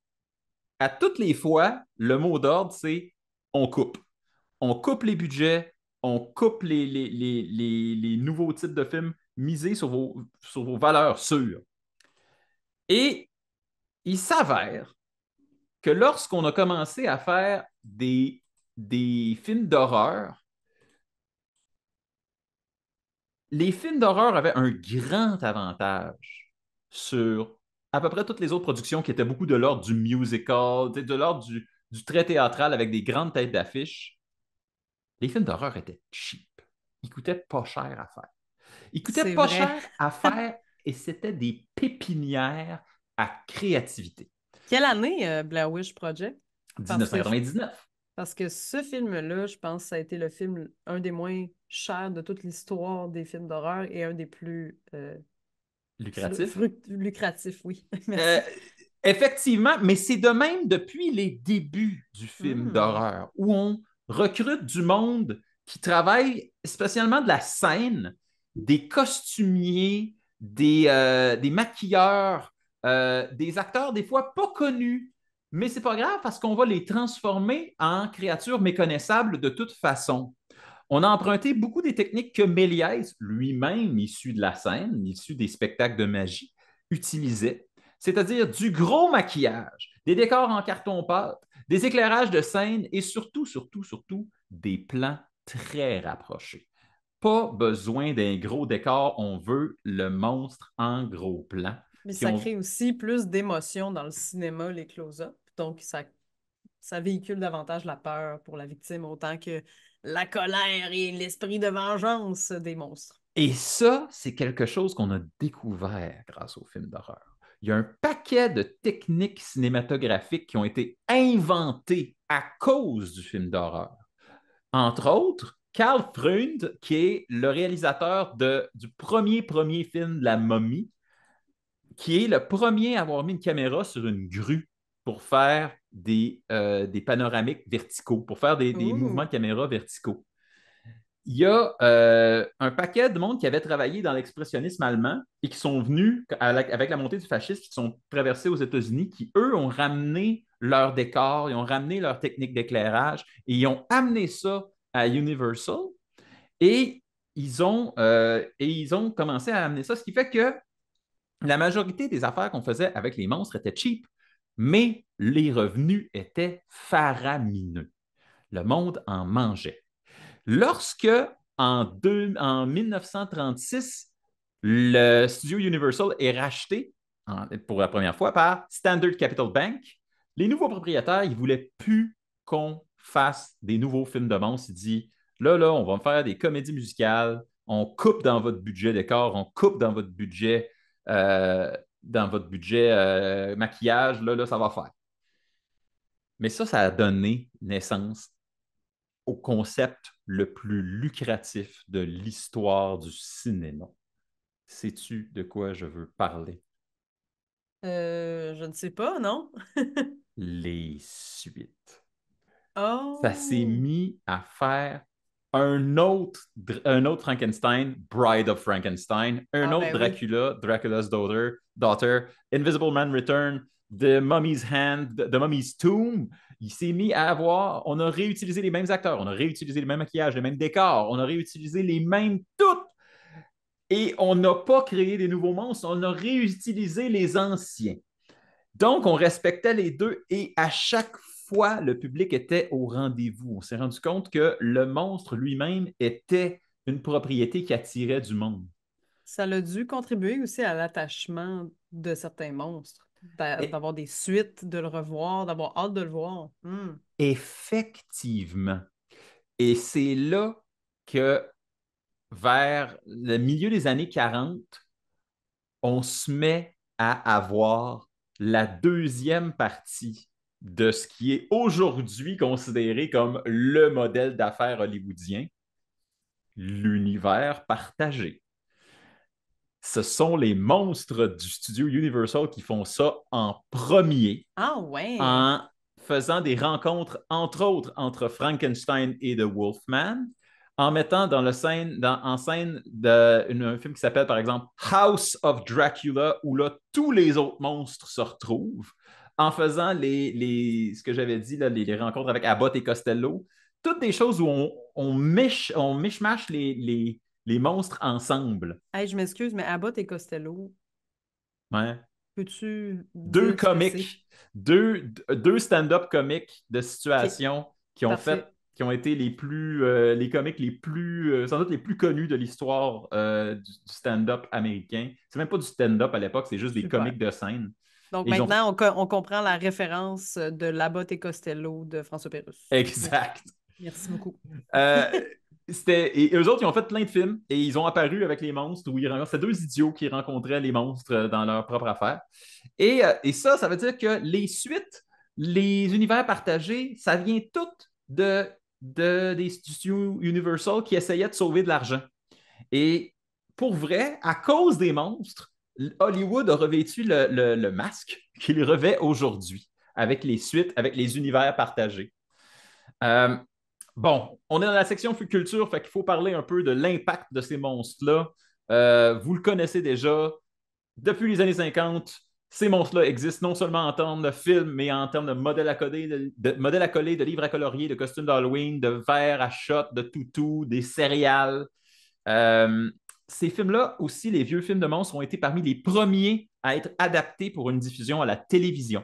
à toutes les fois, le mot d'ordre, c'est on coupe. On coupe les budgets, on coupe les nouveaux types de films, misez sur vos valeurs sûres. Et il s'avère que lorsqu'on a commencé à faire des films d'horreur, les films d'horreur avaient un grand avantage sur à peu près toutes les autres productions qui étaient beaucoup de l'ordre du musical, de l'ordre du très théâtral avec des grandes têtes d'affiche. Les films d'horreur étaient cheap. Ils coûtaient pas cher à faire. Ils coûtaient C'est pas vrai. cher à faire et c'était des pépinières à créativité. Quelle année, Blair Witch Project? Parce que, 1999. parce que ce film-là, je pense que ça a été le film un des moins chers de toute l'histoire des films d'horreur et un des plus Lucratif. lucratifs, oui. Euh, Merci. Effectivement, mais c'est de même depuis les débuts du film Hmm. d'horreur, où on recrute du monde qui travaille spécialement de la scène, des costumiers, des maquilleurs, des acteurs des fois pas connus, mais c'est pas grave parce qu'on va les transformer en créatures méconnaissables de toute façon. On a emprunté beaucoup des techniques que Méliès, lui-même issu de la scène, issu des spectacles de magie, utilisait, c'est-à-dire du gros maquillage, des décors en carton-pâte, des éclairages de scène et surtout, surtout, surtout, des plans très rapprochés. Pas besoin d'un gros décor, on veut le monstre en gros plan. Mais Puis ça on... crée aussi plus d'émotion dans le cinéma, les close-up. Donc, ça véhicule davantage la peur pour la victime, autant que la colère et l'esprit de vengeance des monstres. Et ça, c'est quelque chose qu'on a découvert grâce au film d'horreur. Il y a un paquet de techniques cinématographiques qui ont été inventées à cause du film d'horreur. Entre autres, Karl Freund, qui est le réalisateur du premier film de la momie, qui est le premier à avoir mis une caméra sur une grue pour faire des panoramiques verticaux, pour faire des mouvements Ouh! de caméra verticaux. il y a un paquet de monde qui avait travaillé dans l'expressionnisme allemand et qui sont venus, avec la montée du fascisme, qui sont traversés aux États-Unis, qui, eux, ont ramené leur décor, ils ont ramené leur technique d'éclairage et ils ont amené ça à Universal et ils ont commencé à amener ça, ce qui fait que la majorité des affaires qu'on faisait avec les monstres étaient cheap, mais les revenus étaient faramineux. Le monde en mangeait. Lorsque, en 1936, le studio Universal est racheté pour la première fois par Standard Capital Bank, les nouveaux propriétaires, ils ne voulaient plus qu'on fasse des nouveaux films de monstres. Ils disent, là, on va faire des comédies musicales, on coupe dans votre budget décor, on coupe euh, dans votre budget maquillage, là, ça va faire. Mais ça a donné naissance au concept le plus lucratif de l'histoire du cinéma. Sais-tu de quoi je veux parler? Je ne sais pas, non? Les suites. Oh! Ça s'est mis à faire un autre Frankenstein, Bride of Frankenstein, un autre Ben oui. Dracula, Dracula's Daughter, Invisible Man Return, The Mummy's Hand, The Mummy's Tomb. Il s'est mis à avoir, on a réutilisé les mêmes acteurs, on a réutilisé les mêmes maquillages, les mêmes décors, on a réutilisé les mêmes tout. Et on n'a pas créé des nouveaux monstres, on a réutilisé les anciens. Donc, on respectait les deux et à chaque fois, le public était au rendez-vous. On s'est rendu compte que le monstre lui-même était une propriété qui attirait du monde. Ça a dû contribuer aussi à l'attachement de certains monstres, Et d'avoir des suites, de le revoir, d'avoir hâte de le voir. effectivement. Et c'est là que vers le milieu des années 40, on se met à avoir la deuxième partie de ce qui est aujourd'hui considéré comme le modèle d'affaires hollywoodien, l'univers partagé. Ce sont les monstres du studio Universal qui font ça en premier, Ah ouais! en faisant des rencontres, entre autres, entre Frankenstein et The Wolfman, en mettant en scène un film qui s'appelle, par exemple, House of Dracula, où là, tous les autres monstres se retrouvent, en faisant ce que j'avais dit, là, les rencontres avec Abbott et Costello, toutes des choses où on mishmash les monstres ensemble. Hey, je m'excuse, mais Abbott et Costello, Ouais. peux-tu Deux dire ce que c'est? comiques, deux stand-up comiques de OK, situation parfait. qui ont été les comiques sans doute les plus connus de l'histoire du stand-up américain. C'est même pas du stand-up à l'époque, c'est juste des Super. comiques de scène. Donc Et ils ont maintenant, on comprend la référence de Labotte et Costello de François Pérusse. Exact. Merci beaucoup. Et eux autres, ils ont fait plein de films et ils ont apparu avec les monstres où c'était deux idiots qui rencontraient les monstres dans leur propre affaire. Et ça veut dire que les suites, les univers partagés, ça vient tout des studios Universal qui essayaient de sauver de l'argent. Et pour vrai, à cause des monstres, Hollywood a revêtu le masque qu'il revêt aujourd'hui avec les suites, avec les univers partagés. Bon, on est dans la section culture, fait qu'il faut parler un peu de l'impact de ces monstres-là. Vous le connaissez déjà. Depuis les années 50, ces monstres-là existent non seulement en termes de films, mais en termes de modèles à coller, de livres à colorier, de costumes d'Halloween, de verres à shot, de toutous, des céréales. Ces films-là, aussi, les vieux films de monstres, ont été parmi les premiers à être adaptés pour une diffusion à la télévision.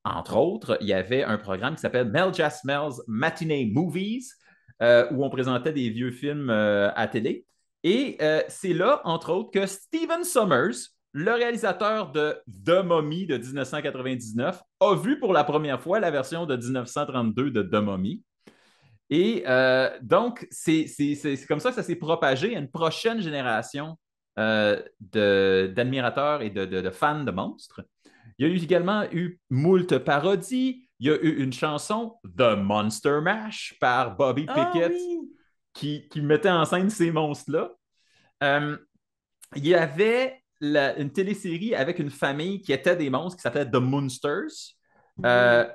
Entre autres, il y avait un programme qui s'appelle Mel Jasmel's Matinee Movies, où on présentait des vieux films à télé. Et c'est là, entre autres, que Stephen Sommers, le réalisateur de The Mummy de 1999, a vu pour la première fois la version de 1932 de The Mummy. Et donc, c'est comme ça que ça s'est propagé à une prochaine génération d'admirateurs et de fans de monstres. Il y a également eu moult parodies. Il y a eu une chanson, The Monster Mash, par Bobby Pickett, oui! qui mettait en scène ces monstres-là. Il y avait une télésérie avec une famille qui était des monstres qui s'appelait The Munsters. Je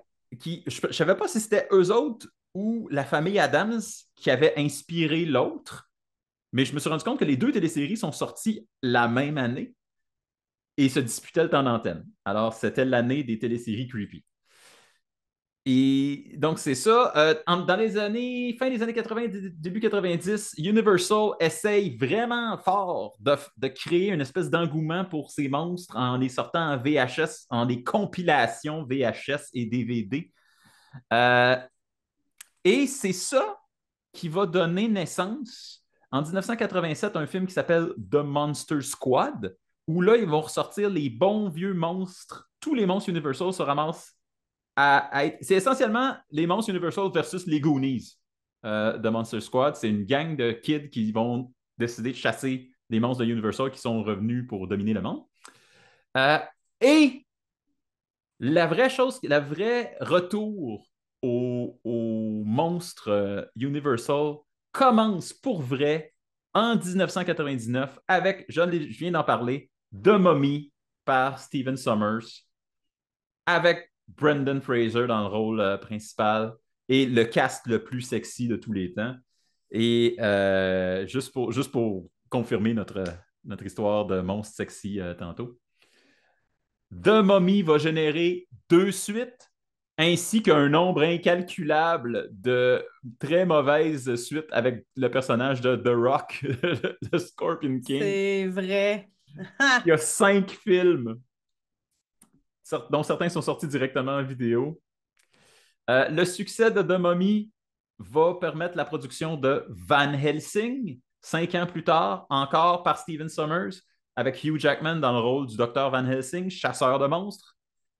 ne savais pas si c'était eux autres ou la famille Adams qui avait inspiré l'autre, mais je me suis rendu compte que les deux téléséries sont sorties la même année et se disputaient le temps d'antenne. Alors, c'était l'année des téléséries creepy. Et donc, c'est ça. Dans les années, fin des années 80, début 90, Universal essaye vraiment fort de créer une espèce d'engouement pour ces monstres en les sortant en VHS, en des compilations VHS et DVD. Et c'est ça qui va donner naissance en 1987 à un film qui s'appelle The Monster Squad, où là, ils vont ressortir les bons vieux monstres. Tous les monstres Universal se ramassent à être. C'est essentiellement les monstres Universal versus les Goonies de Monster Squad. C'est une gang de kids qui vont décider de chasser les monstres de Universal qui sont revenus pour dominer le monde. Et la vraie chose, le vrai retour aux monstres Universal commence pour vrai en 1999 avec, je viens d'en parler, The Mummy par Stephen Sommers, avec Brendan Fraser dans le rôle principal et le cast le plus sexy de tous les temps. Et juste pour confirmer notre histoire de monstre sexy tantôt, The Mummy va générer 2 suites ainsi qu'un nombre incalculable de très mauvaises suites avec le personnage de The Rock, le Scorpion King. C'est vrai. Il y a 5 films, dont certains sont sortis directement en vidéo. Le succès de The Mummy va permettre la production de Van Helsing, 5 ans plus tard, encore par Stephen Sommers, avec Hugh Jackman dans le rôle du docteur Van Helsing, chasseur de monstres.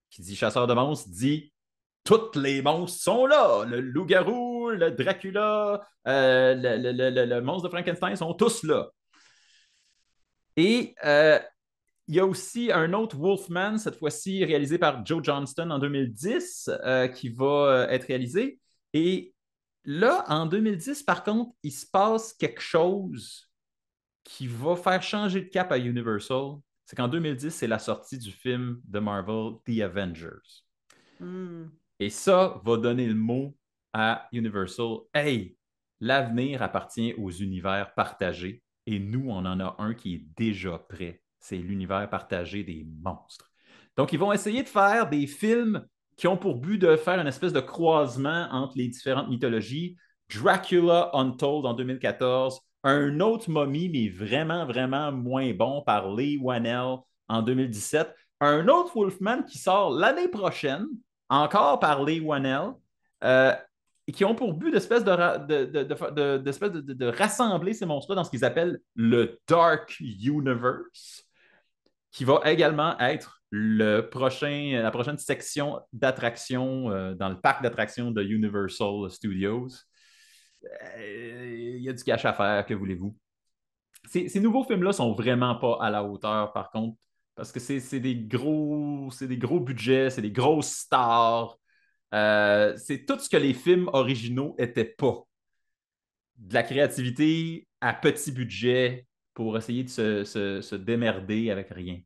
Qui dit chasseur de monstres dit tous les monstres sont là. Le loup-garou, le Dracula, le monstre de Frankenstein sont tous là. Et il y a aussi un autre Wolfman, cette fois-ci réalisé par Joe Johnston en 2010, qui va être réalisé. Et là, en 2010, par contre, il se passe quelque chose qui va faire changer de cap à Universal. C'est qu'en 2010, c'est la sortie du film de Marvel, The Avengers. Et ça va donner le mot à Universal. Hey, l'avenir appartient aux univers partagés et nous, on en a un qui est déjà prêt. C'est l'univers partagé des monstres. Donc, ils vont essayer de faire des films qui ont pour but de faire une espèce de croisement entre les différentes mythologies. Dracula Untold en 2014, un autre momie, mais vraiment, vraiment moins bon par Lee Whannell en 2017, un autre Wolfman qui sort l'année prochaine, encore par Lee Whannell, et qui ont pour but d'espèce de rassembler ces monstres-là dans ce qu'ils appellent le Dark Universe, qui va également être la prochaine section d'attractions dans le parc d'attractions de Universal Studios. Il y a du cash à faire, que voulez-vous? Ces nouveaux films-là sont vraiment pas à la hauteur, par contre, parce que c'est des gros budgets, c'est des grosses stars. C'est tout ce que les films originaux n'étaient pas. De la créativité à petit budget pour essayer de se démerder avec rien.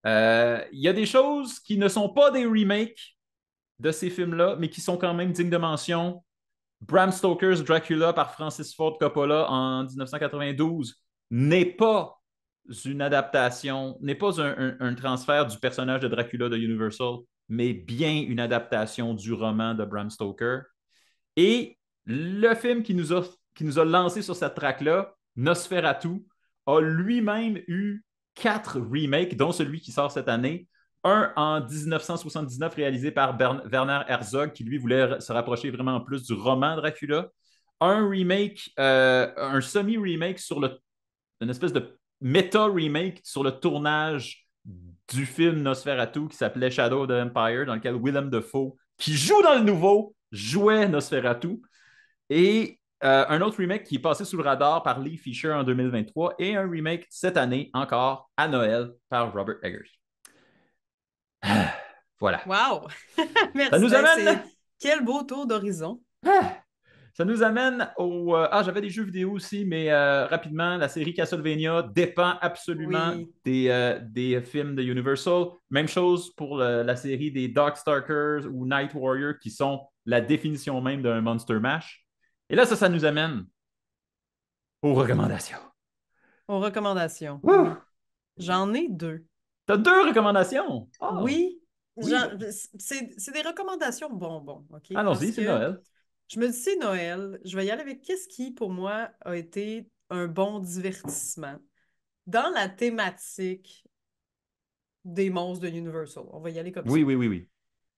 Il y a des choses qui ne sont pas des remakes de ces films-là, mais qui sont quand même dignes de mention. Bram Stoker's Dracula par Francis Ford Coppola en 1992 n'est pas une adaptation, n'est pas un transfert du personnage de Dracula de Universal, mais bien une adaptation du roman de Bram Stoker. Et le film qui nous a lancé sur cette track-là, Nosferatu, a lui-même eu 4 remakes, dont celui qui sort cette année. Un en 1979 réalisé par Werner Herzog, qui lui voulait se rapprocher vraiment plus du roman Dracula. Un remake, un semi-remake une espèce de méta-remake sur le tournage du film Nosferatu qui s'appelait Shadow of the Empire, dans lequel Willem Dafoe, qui joue dans le nouveau, jouait Nosferatu. Et un autre remake qui est passé sous le radar par Lee Fisher en 2023 et un remake cette année encore à Noël par Robert Eggers. Voilà. Wow! Merci. Ça nous amène... Quel beau tour d'horizon. Ça nous amène au... j'avais des jeux vidéo aussi, mais rapidement, la série Castlevania dépend absolument des films de Universal. Même chose pour la série des Darkstalkers ou Night Warrior, qui sont la définition même d'un Monster Mash. Et là, ça nous amène aux recommandations. Aux recommandations, Ouh! oui. J'en ai 2. T'as 2 recommandations? Oh! Oui, Oui. c'est des recommandations bonbons, OK? Parce Allons-y, c'est que Noël. je me dis, c'est Noël, je vais y aller avec qu'est-ce qui, pour moi, a été un bon divertissement dans la thématique des monstres de Universal. On va y aller comme ça. Oui, oui, oui, oui.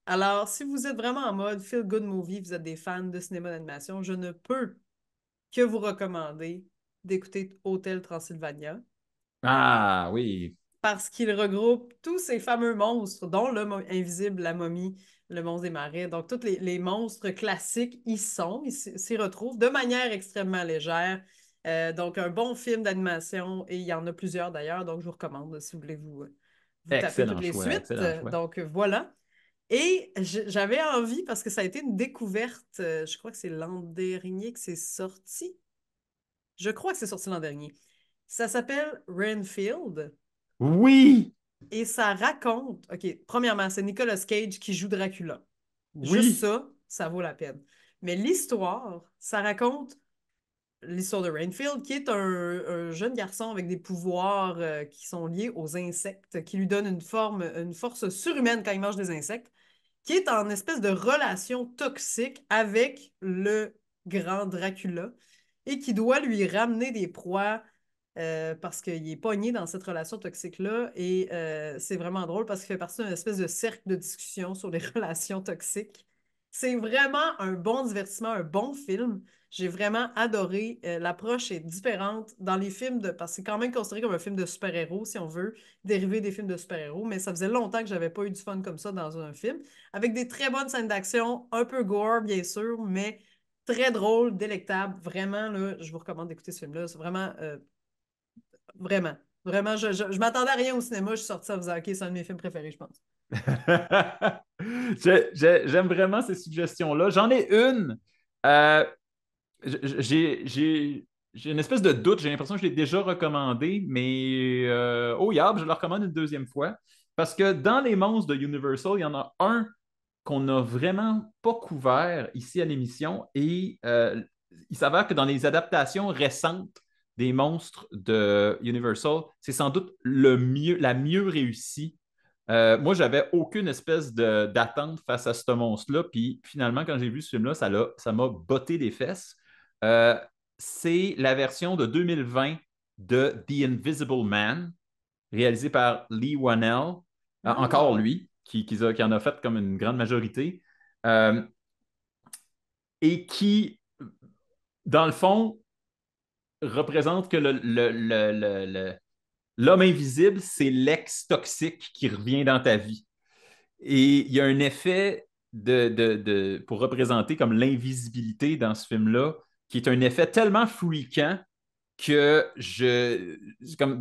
Alors, si vous êtes vraiment en mode feel good movie, vous êtes des fans de cinéma d'animation, je ne peux que vous recommander d'écouter Hôtel Transylvania Ah, oui. parce qu'il regroupe tous ces fameux monstres, dont l'homme invisible, la momie, le monstre des marais. Donc, tous les monstres classiques y sont, ils s'y retrouvent de manière extrêmement légère. Donc, un bon film d'animation, et il y en a plusieurs d'ailleurs, donc je vous recommande si vous voulez vous taper toutes Excellent les choix, suites. excellent choix. Donc, voilà. Et j'avais envie, parce que ça a été une découverte, je crois que c'est l'an dernier que c'est sorti. Je crois que c'est sorti l'an dernier. Ça s'appelle Renfield. Oui! Et ça raconte, OK, premièrement, c'est Nicolas Cage qui joue Dracula. Juste Oui! ça vaut la peine. Mais l'histoire, ça raconte l'histoire de Renfield, qui est un jeune garçon avec des pouvoirs qui sont liés aux insectes, qui lui donnent une force surhumaine quand il mange des insectes, qui est en espèce de relation toxique avec le grand Dracula et qui doit lui ramener des proies parce qu'il est pogné dans cette relation toxique-là. Et c'est vraiment drôle parce qu'il fait partie d'une espèce de cercle de discussion sur les relations toxiques. C'est vraiment un bon divertissement, un bon film. J'ai vraiment adoré. L'approche est différente dans les films parce que c'est quand même considéré comme un film de super-héros, si on veut, dérivé des films de super-héros. Mais ça faisait longtemps que j'avais pas eu du fun comme ça dans un film. Avec des très bonnes scènes d'action, un peu gore, bien sûr, mais très drôle, délectable. Vraiment, là, je vous recommande d'écouter ce film-là. C'est vraiment vraiment. Vraiment, je m'attendais à rien au cinéma. Je suis sortie en faisant OK, c'est un de mes films préférés, je pense. J'aime vraiment ces suggestions-là. J'en ai une. Euh, j'ai une espèce de doute. J'ai l'impression que je l'ai déjà recommandé, mais oh, yeah, je le recommande une deuxième fois. Parce que dans les monstres de Universal, il y en a un qu'on n'a vraiment pas couvert ici à l'émission et il s'avère que dans les adaptations récentes des monstres de Universal, c'est sans doute la mieux réussie. Moi, j'avais aucune espèce d'attente face à ce monstre-là. Puis finalement, quand j'ai vu ce film-là, ça m'a botté les fesses. Euh, c'est la version de 2020 de The Invisible Man, réalisé par Lee Whannell. Encore Oh! lui, qui en a fait comme une grande majorité. Euh, et qui, dans le fond, représente que l'homme invisible, c'est l'ex toxique qui revient dans ta vie. Et il y a un effet pour représenter comme l'invisibilité dans ce film-là, qui est un effet tellement freakant que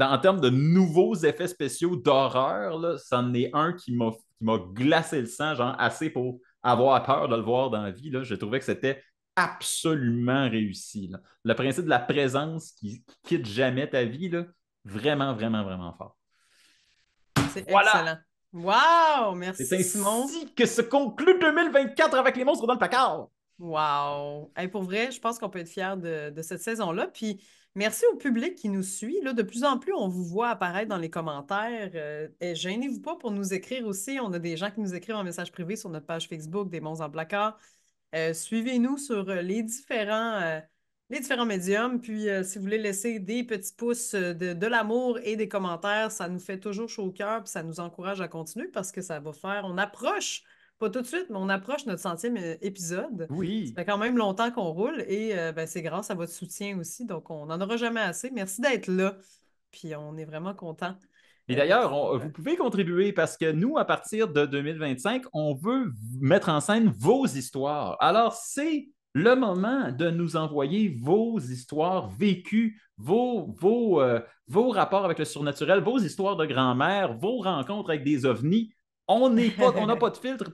en termes de nouveaux effets spéciaux d'horreur, là, c'en est un qui m'a glacé le sang, genre assez pour avoir peur de le voir dans la vie. Là. Je trouvais que c'était absolument réussi. Là. Le principe de la présence qui quitte jamais ta vie, là, vraiment, vraiment, vraiment fort. C'est Voilà! excellent. Wow! C'est Merci, Simon. ainsi que se conclut 2024 avec les monstres dans le placard. Wow! Hey, pour vrai, je pense qu'on peut être fiers de cette saison-là. Puis merci au public qui nous suit. Là, de plus en plus, on vous voit apparaître dans les commentaires. Et gênez-vous pas pour nous écrire aussi. On a des gens qui nous écrivent en message privé sur notre page Facebook des Monstres dans le placard. Suivez-nous sur les différents médiums. Puis, si vous voulez laisser des petits pouces de l'amour et des commentaires, ça nous fait toujours chaud au cœur. Puis, ça nous encourage à continuer parce que ça va faire. On approche, pas tout de suite, mais on approche notre 100e épisode. Ça Oui. fait quand même longtemps qu'on roule et ben, c'est grâce à votre soutien aussi. Donc, on n'en aura jamais assez. Merci d'être là. Puis, on est vraiment contents. Et d'ailleurs, Pour, vous pouvez contribuer parce que nous, à partir de 2025, on veut mettre en scène vos histoires. Alors, c'est le moment de nous envoyer vos histoires vécues, vos rapports avec le surnaturel, vos histoires de grand-mère, vos rencontres avec des ovnis. On n'a pas de filtre.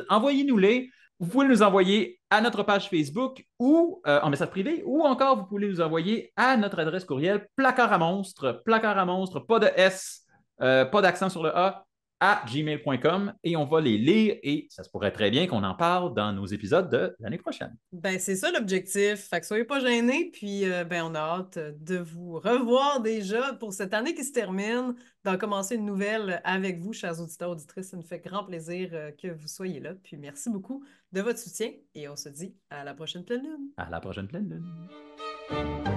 Envoyez-nous-les. Vous pouvez nous envoyer à notre page Facebook ou en message privé, ou encore vous pouvez nous envoyer à notre adresse courriel placard à monstre, pas de S, pas d'accent sur le A, à gmail.com et on va les lire et ça se pourrait très bien qu'on en parle dans nos épisodes de l'année prochaine. Ben, c'est ça l'objectif. Fait que soyez pas gênés, puis ben, on a hâte de vous revoir déjà pour cette année qui se termine, d'en commencer une nouvelle avec vous, chers auditeurs, auditrices. Ça nous fait grand plaisir que vous soyez là. Puis merci beaucoup de votre soutien et on se dit à la prochaine pleine lune. À la prochaine pleine lune.